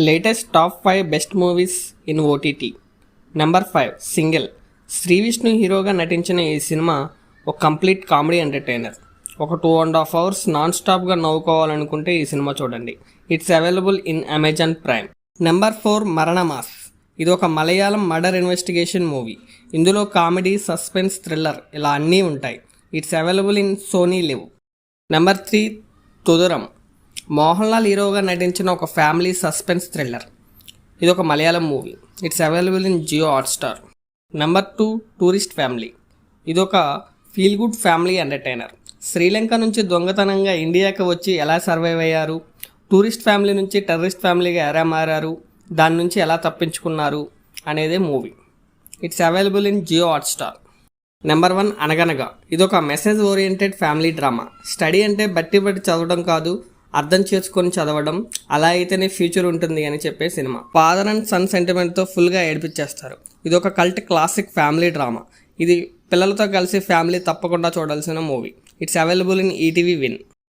Latest top 5 best movies in OTT. Number 5 single. Sree Vishnu హీరోగా నటించిన ఈ సినిమా ఒక కంప్లీట్ కామెడీ ఎంటర్టైనర్. ఒక 2.5 hours నాన్ స్టాప్గా నవ్వుకోవాలనుకుంటే ఈ సినిమా చూడండి. It's available in Amazon Prime. Number 4 Maranamass. ఇది ఒక మలయాళం మర్డర్ ఇన్వెస్టిగేషన్ మూవీ. ఇందులో కామెడీ, సస్పెన్స్, థ్రిల్లర్ ఇలా అన్నీ ఉంటాయి. It's available in Sony LIV. Number 3 Thudarum. Mohan Lal హీరోగా నటించిన ఒక ఫ్యామిలీ సస్పెన్స్ థ్రిల్లర్. ఇది ఒక Malayalam movie. It's available in Jio Hotstar. Number 2 tourist family. ఇది ఒక feel good family entertainer. Sri Lanka నుంచి దొంగతనంగా ఇండియాకి వచ్చి ఎలా సర్వైవ్ అయ్యారు, టూరిస్ట్ ఫ్యామిలీ నుంచి టెర్రరిస్ట్ ఫ్యామిలీగా ఎలా మారారు, దాని నుంచి ఎలా తప్పించుకున్నారు అనేదే movie. It's available in Jio Hotstar. Number 1 Anaganaga. ఇది ఒక message oriented family drama. Study అంటే బట్టి చదవడం కాదు, అర్థం చేసుకొని చదవడం. అలా అయితేనే ఫ్యూచర్ ఉంటుంది అని చెప్పే సినిమా. ఫాదర్ అండ్ సన్ సెంటిమెంట్తో ఫుల్గా ఏడిపించేస్తారు. ఇది ఒక కల్ట్ క్లాసిక్ ఫ్యామిలీ డ్రామా. ఇది పిల్లలతో కలిసి ఫ్యామిలీ తప్పకుండా చూడాల్సిన movie. It's available in ETV win.